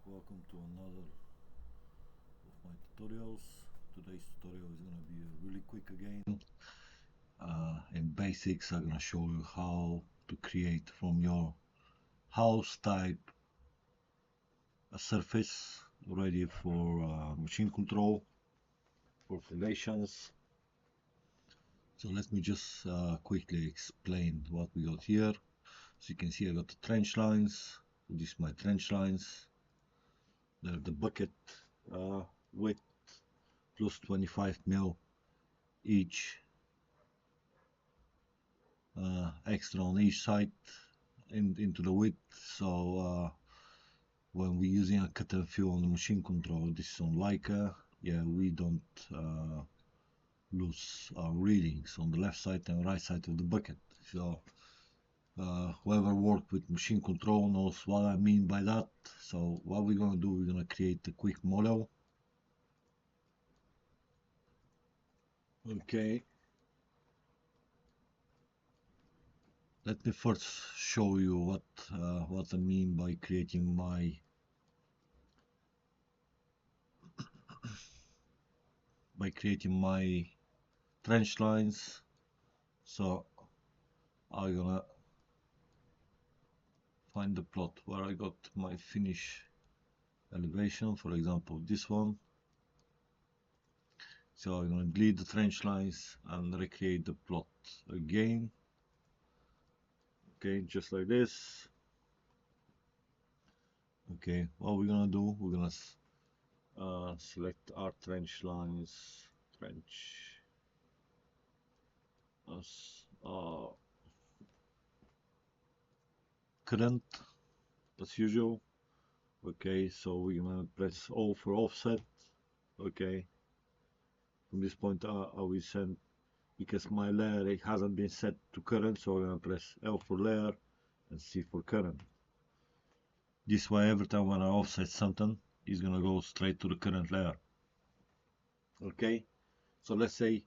Welcome to another of my tutorials. Today's tutorial is going to be really quick again. In basics, I'm going to show you how to create from your house type a surface ready for machine control for foundations. So let me just quickly explain what we got here. So you can see I got the trench lines. This is my trench lines. They're the bucket width plus 25 mil each, extra on each side into the width. So when we're using a cut and fill on the machine control, this is on Leica, yeah, we don't lose our readings on the left side and right side of the bucket. So whoever worked with machine control knows what I mean by that. So what we're gonna do, we're gonna create a quick model. Okay, let me first show you what I mean by creating my trench lines. So I'm gonna find the plot where I got my finish elevation, for example this one. So I'm gonna delete the trench lines and recreate the plot again. Okay, just like this. Okay, what we're gonna do, we're gonna select our trench lines, as current as usual. Okay, so we're gonna press O for offset. Okay, from this point I will send, because my layer, it hasn't been set to current, so I'm gonna press L for layer and C for current. This way, every time when I offset something, it's gonna go straight to the current layer. Okay, so let's say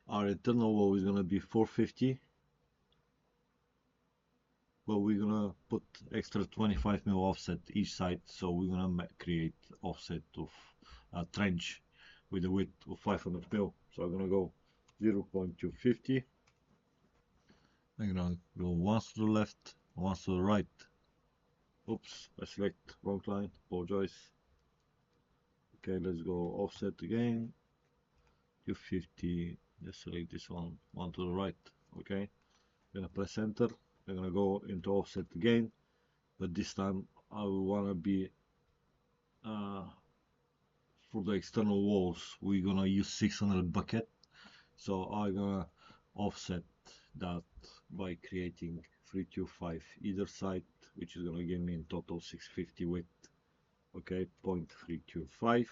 our internal wall is gonna be 450, but we're gonna put extra 25 mil offset each side, so we're gonna create offset of a trench with a width of 500 mil. So I'm gonna go 0.250. I'm gonna go once to the left, once to the right. Oops, I select wrong line, apologize. Okay, let's go offset again, 250, let's select this one to the right. Okay, I'm gonna press enter. I'm gonna go into offset again, but this time I will wanna be for the external walls, we're gonna use 600 bucket. So I'm gonna offset that by creating 325 either side, which is gonna give me in total 650 width. Okay, 0.325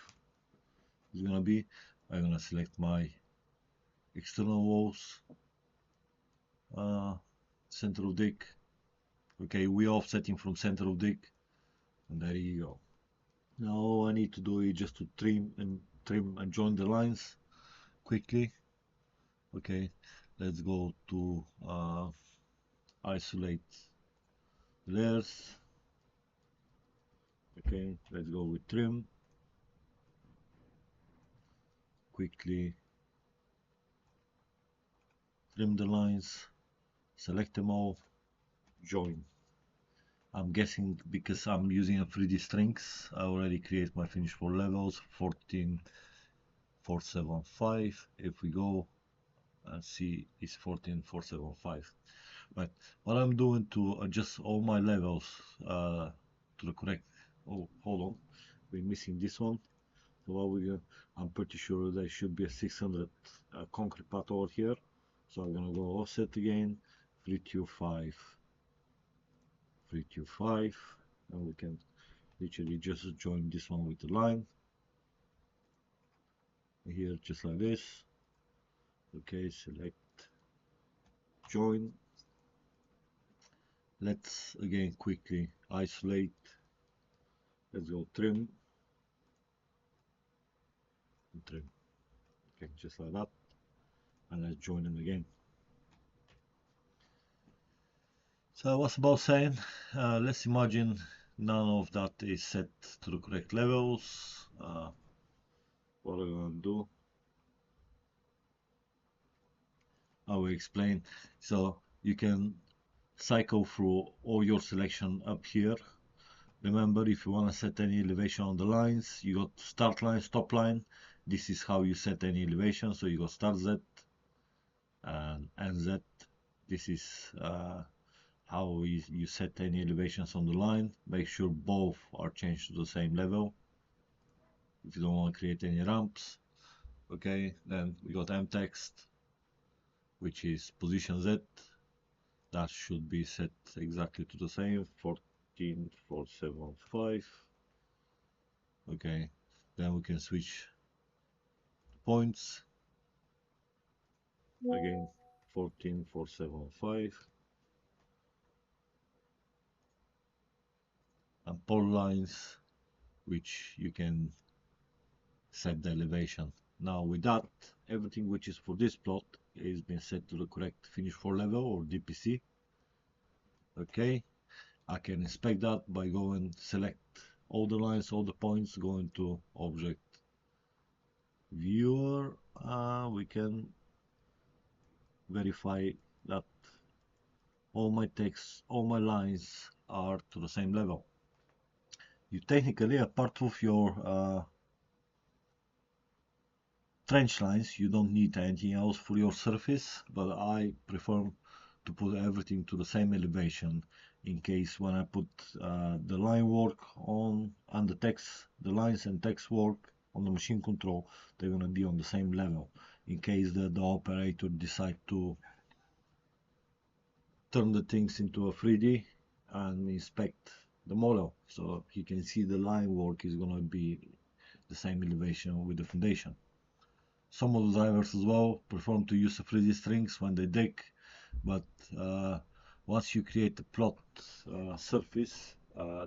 is gonna be, I'm gonna select my external walls, center of dig. Okay, we offsetting from center of dig, and there you go. Now all I need to do is just to trim and join the lines quickly. Okay, let's go to isolate layers. Okay, let's go with trim. Quickly trim the lines, select them all, join. I'm guessing because I'm using a 3D strings, I already create my finish for levels 14475. If we go and see, it's 14475. But what I'm doing to adjust all my levels to the correct, oh hold on, we're missing this one. So what I'm pretty sure there should be a 600 concrete part over here. So I'm gonna go offset again, 325, and we can literally just join this one with the line here, just like this. Okay, select join. Let's again quickly isolate. Let's go trim and trim. Okay, just like that, and let's join them again. So I was about saying, let's imagine none of that is set to the correct levels. What are we gonna do? I will explain. So you can cycle through all your selection up here. Remember, if you want to set any elevation on the lines, you got start line, stop line. This is how you set any elevation. So you got start Z and end Z. This is how you set any elevations on the line. Make sure both are changed to the same level if you don't want to create any ramps. Okay, then we got M text, which is position Z. That should be set exactly to the same, 14475. Okay, then we can switch points again, 14475, and polylines, which you can set the elevation. Now with that, everything which is for this plot is been set to the correct finish for level or DPC. Okay, I can inspect that by going select all the lines, all the points, going to object viewer. We can verify that all my text, all my lines are to the same level. You technically, apart of your trench lines, you don't need anything else for your surface, but I prefer to put everything to the same elevation in case when I put the line work on and the text, the lines and text work on the machine control, they're going to be on the same level in case the operator decide to turn the things into a 3D and inspect the model, so he can see the line work is going to be the same elevation with the foundation. Some of the drivers as well prefer to use the 3D strings when they dig, but once you create the plot surface,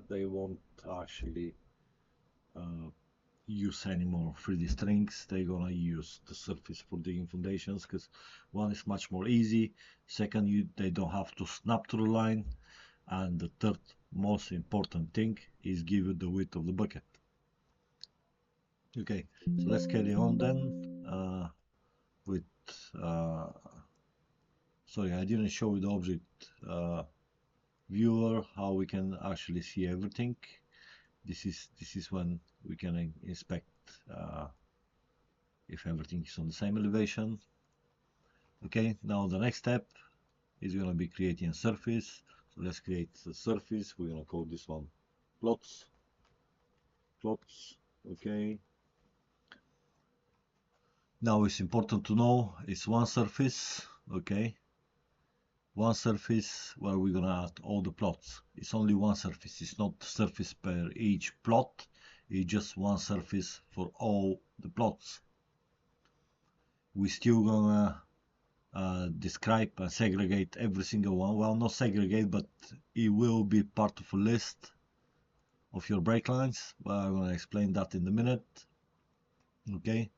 they won't actually use any more 3D strings. They're gonna use the surface for digging foundations because one is much more easy, second they don't have to snap to the line, and the third most important thing is give it the width of the bucket. Okay, so let's carry on then with sorry, I didn't show you the object viewer, how we can actually see everything. This is when we can inspect if everything is on the same elevation. Okay, now the next step is going to be creating a surface. So let's create the surface. We're going to call this one plots. Okay, now it's important to know it's one surface. Okay, one surface where we're gonna add all the plots. It's only one surface, it's not surface per each plot, it's just one surface for all the plots. We're still gonna describe and segregate every single one. Well, not segregate, but it will be part of a list of your breaklines, but I'm gonna explain that in a minute. Okay,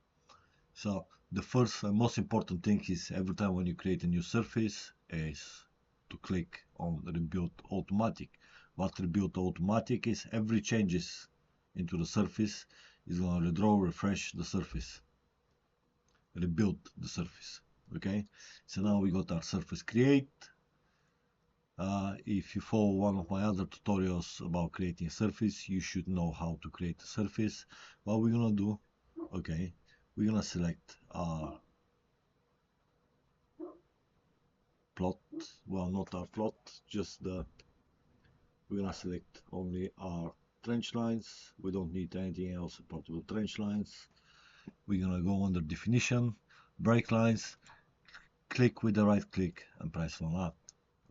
so the first and most important thing is every time when you create a new surface is to click on rebuild automatic. What rebuild automatic is, every changes into the surface is going to redraw, refresh the surface, rebuild the surface. Okay, so now we got our surface create. If you follow one of my other tutorials about creating a surface, you should know how to create a surface. What we're gonna do, okay, we're gonna select our plot, well, not our plot, just the, we're gonna select only our trench lines. We don't need anything else apart from the trench lines. We're gonna go under definition, break lines, click with the right click and press on that.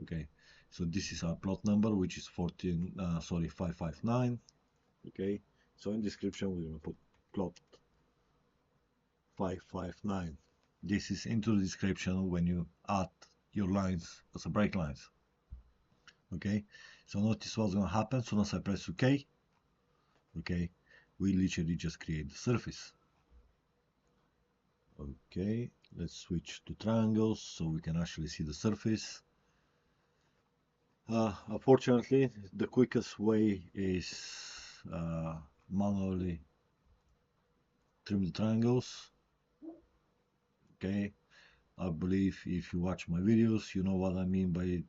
Okay, so this is our plot number, which is 559. Okay, so in description we're gonna put plot 559. This is into the description when you add your lines as a break lines. Okay, so notice what's gonna happen as soon as I press OK. Okay, we literally just create the surface. Okay, let's switch to triangles so we can actually see the surface. Unfortunately, the quickest way is manually trim the triangles. Okay, I believe if you watch my videos, you know what I mean by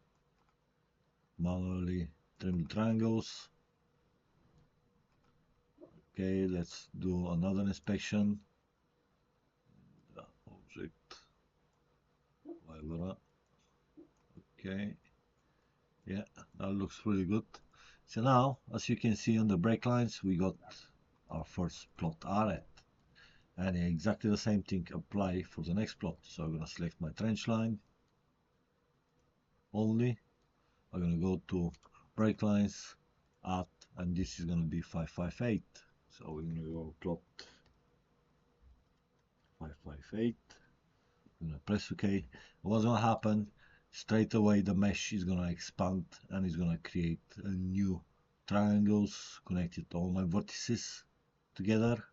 manually trim the triangles. Okay, let's do another inspection. Object, okay, yeah, that looks really good. So now, as you can see on the break lines, we got our first plot arret. And exactly the same thing apply for the next plot. So I'm going to select my trench line only. I'm going to go to break lines, add, and this is going to be 558. So we're going to go plot 558. I'm going to press OK. What's going to happen? Straight away the mesh is going to expand and it's going to create a new triangles connected all my vertices together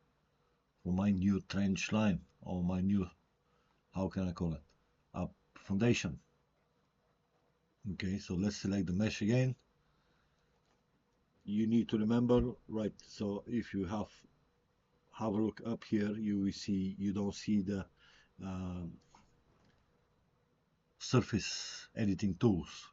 for my new trench line or my new, how can I call it, up foundation. Okay, so let's select the mesh again. You need to remember, right, so if you have a look up here, you will see, you don't see the surface editing tools.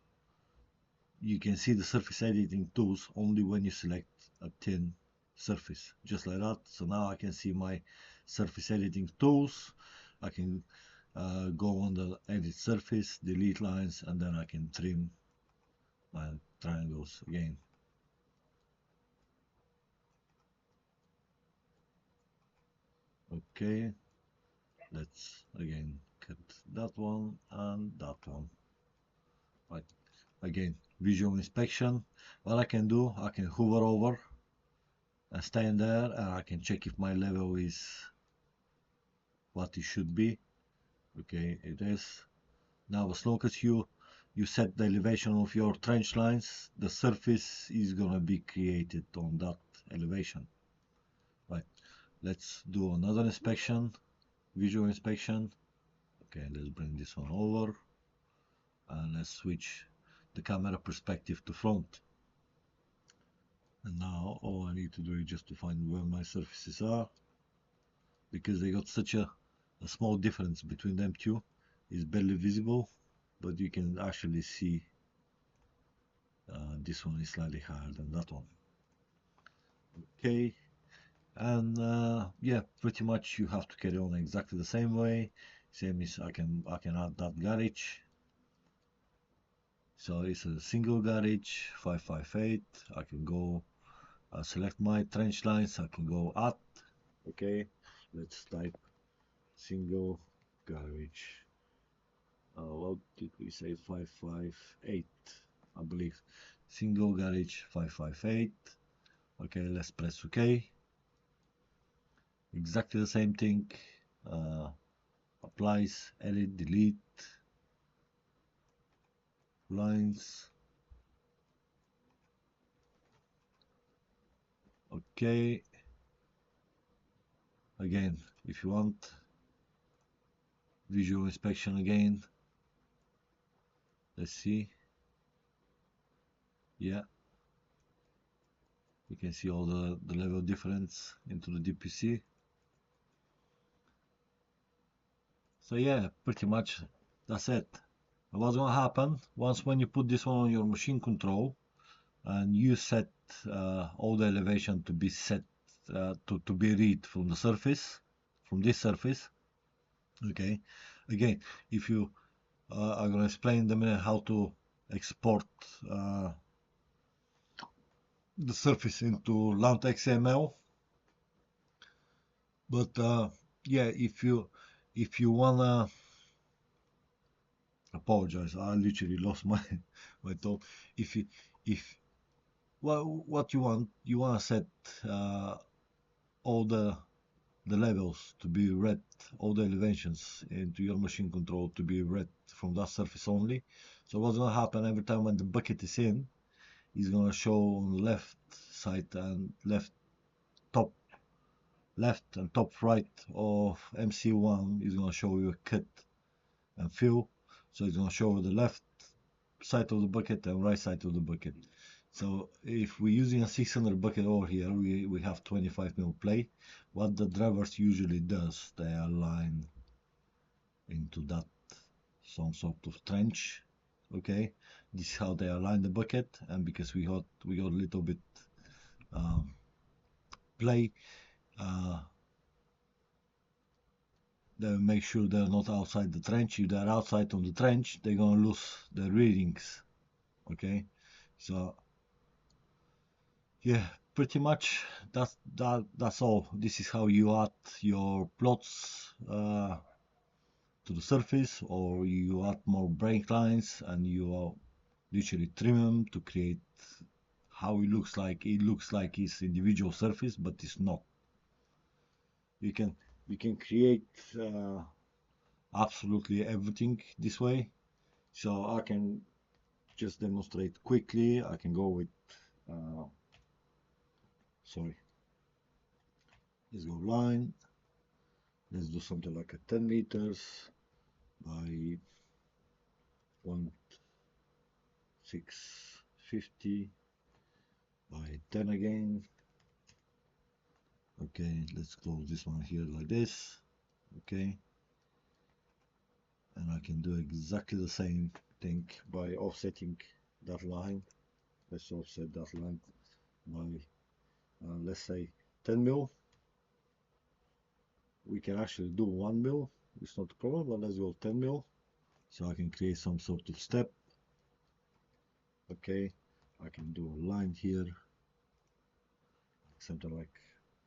You can see the surface editing tools only when you select a thin surface, just like that. So now I can see my surface editing tools. I can go on the edit surface, delete lines, and then I can trim my triangles again. Okay, let's again cut that one and that one. Right, again, visual inspection. What I can do, I can hover over and stand there and I can check if my level is what it should be. Okay, it is. Now as long as you set the elevation of your trench lines, the surface is gonna be created on that elevation. Right, let's do another inspection, visual inspection. Okay, let's bring this one over and let's switch the camera perspective to front. And now all I need to do is just to find where my surfaces are, because they got such a small difference between them two. It's barely visible, but you can actually see this one is slightly higher than that one. Okay, and yeah, pretty much you have to carry on exactly the same way. Same as I can add that garage. So it's a single garage 558. I can go select my trench lines. I can go add. Okay, let's type single garage. What did we say? 558, I believe. Single garage 558. Okay, let's press OK. Exactly the same thing. Applies, edit, delete lines. Okay. Again, if you want visual inspection again, let's see. Yeah, you can see all the level difference into the DPC. So yeah, pretty much that's it. And what's gonna happen once when you put this one on your machine control and you set all the elevation to be set to be read from the surface, from this surface. Okay, again, if you I'm gonna explain in a minute how to export the surface into LandXML. But yeah, if you wanna, apologize, I literally lost my my thought. If what you wanna set all the levels to be read, all the elevations into your machine control to be read from that surface only. So what's gonna happen every time when the bucket is in, it's gonna show on the left side and left and top right of MC1 is gonna show you a cut and fill. So it's gonna show the left side of the bucket and right side of the bucket. So if we're using a 600 bucket over here, we have 25 mil plate. What the drivers usually does, they align into that some sort of trench. Okay, this is how they align the bucket, and because we got a little bit play, they make sure they're not outside the trench. If they're outside of the trench, they're gonna lose their readings. Okay, so yeah, pretty much that's all. This is how you add your plots to the surface, or you add more break lines and you literally trim them to create how it looks like. It looks like it's individual surface, but it's not. You can create absolutely everything this way. So I can just demonstrate quickly. I can go with sorry, let's go line. Let's do something like a 10 meters by 1,650 by 10 again. Okay, let's close this one here like this. Okay, and I can do exactly the same thing by offsetting that line. Let's offset that line by let's say 10 mil. We can actually do 1 mil, it's not a problem, but let's go 10 mil. So I can create some sort of step. Okay, I can do a line here, something like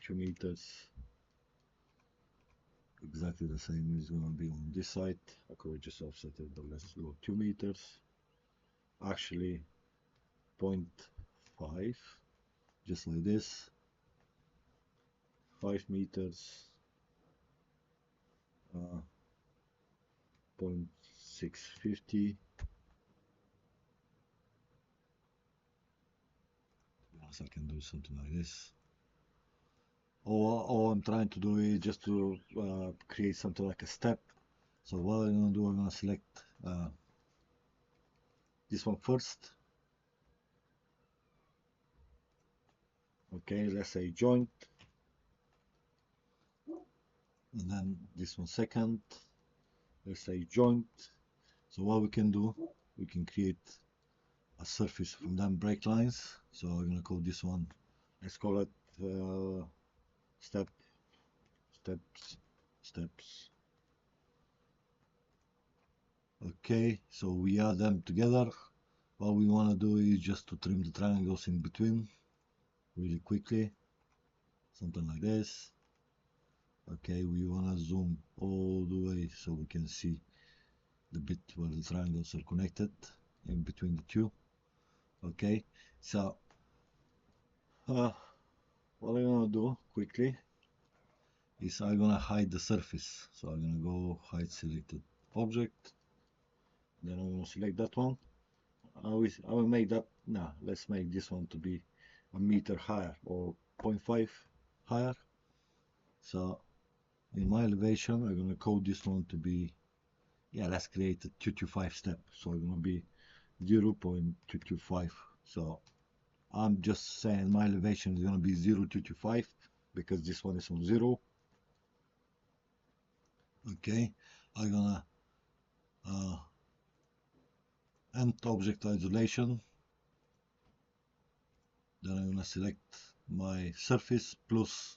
2 meters. Exactly the same is going to be on this side. I could just offset it, but let's go 2 meters. Actually 0.5, just like this. 5 meters, 0.650. Yes, I can do something like this. All I'm trying to do is just to create something like a step. So what I'm going to do, I'm going to select this one first. Okay, let's say joint. And then this one second. Let's say joint. So what we can do, we can create a surface from them break lines. So I'm going to call this one, let's call it steps. Okay, so we add them together. What we want to do is just to trim the triangles in between really quickly, something like this. Okay, we want to zoom all the way so we can see the bit where the triangles are connected in between the two. Okay, so what I'm gonna do quickly is I'm gonna hide the surface. So I'm gonna go hide selected object, then I'm gonna select that one. I will make that, nah, let's make this one to be a meter higher or 0.5 higher. So in my elevation I'm gonna code this one to be, yeah, let's create a 225 step. So it's gonna be 0.225. So I'm just saying my elevation is gonna be 0.225 because this one is on 0. Okay, I'm gonna end object isolation. Then I'm gonna select my surface plus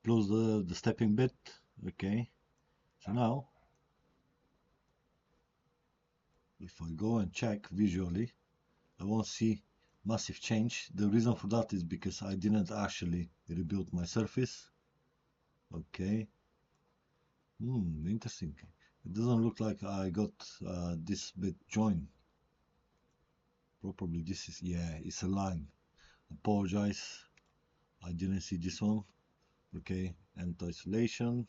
the stepping bit. Okay, so now if I go and check visually, I won't see massive change. The reason for that is because I didn't actually rebuild my surface. Okay, interesting. It doesn't look like I got this bit joined properly. This is, yeah, it's a line. Apologize, I didn't see this one. Okay, and isolation.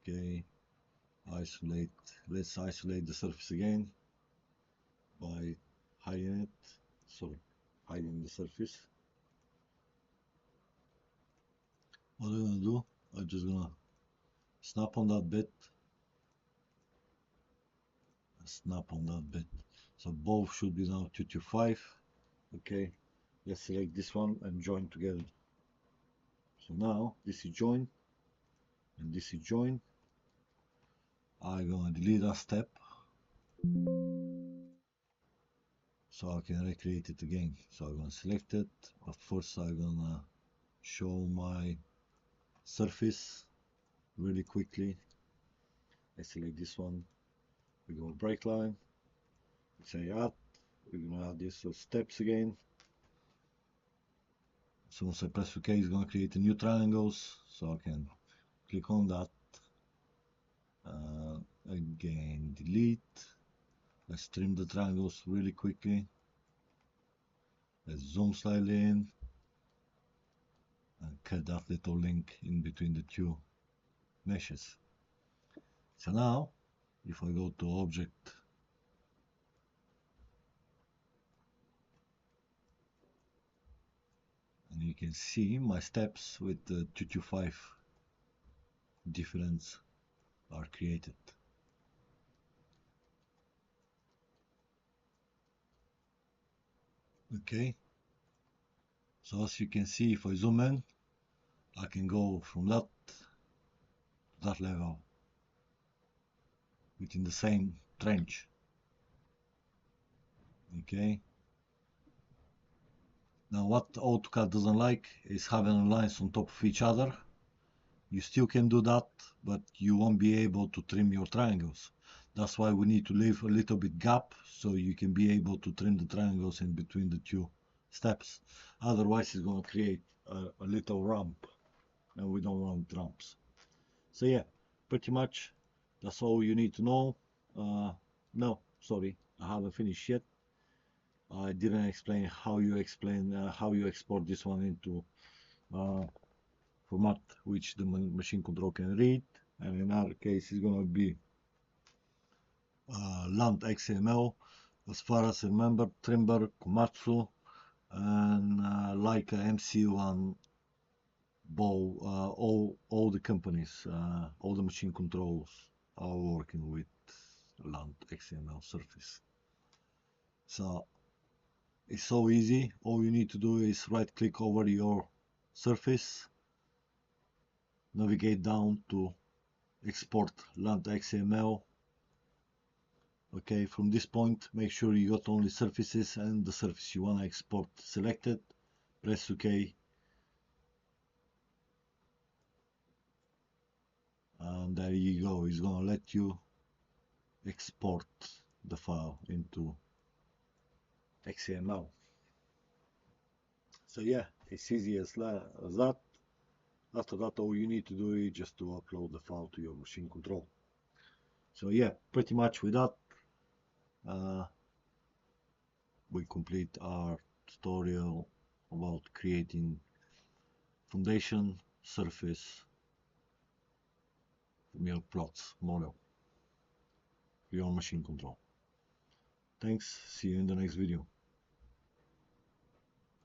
Okay, isolate. Let's isolate the surface again by hiding it. Sorry, hiding the surface. What I'm gonna do, I'm just gonna snap on that bit, snap on that bit. So both should be now 225. Okay, let's select this one and join together. So now this is join and this is join. I'm gonna delete that step so I can recreate it again. So I'm gonna select it, but first I'm gonna show my surface really quickly. I select this one, we go break line, say add, we're gonna add these steps again. So once I press OK, it's gonna create a new triangles, so I can click on that, again delete. Let's trim the triangles really quickly. Let's zoom slightly in and cut that little link in between the two meshes. So now if I go to object and you can see my steps with the 225 difference are created. Okay, so as you can see, if I zoom in, I can go from that to that level within the same trench. Okay, now what AutoCAD doesn't like is having lines on top of each other. You still can do that, but you won't be able to trim your triangles. That's why we need to leave a little bit gap so you can be able to trim the triangles in between the two steps. Otherwise it's going to create a little ramp, and we don't want ramps. So yeah, pretty much that's all you need to know. No, sorry, I haven't finished yet. I didn't explain how you export this one into format which the machine control can read, and in our case it's going to be LandXML. As far as I remember, Trimble, Komatsu, and Leica, MC1, Bow, all the companies, all the machine controls are working with LandXML surface. So it's so easy. All you need to do is right click over your surface, navigate down to export LandXML. Okay, from this point make sure you got only surfaces and the surface you want to export selected. Press OK, and there you go. It's gonna let you export the file into XML. So yeah, it's easy as that. After that, all you need to do is just to upload the file to your machine control. So yeah, pretty much with that we complete our tutorial about creating foundation surface from your plots model, your machine control. Thanks, see you in the next video.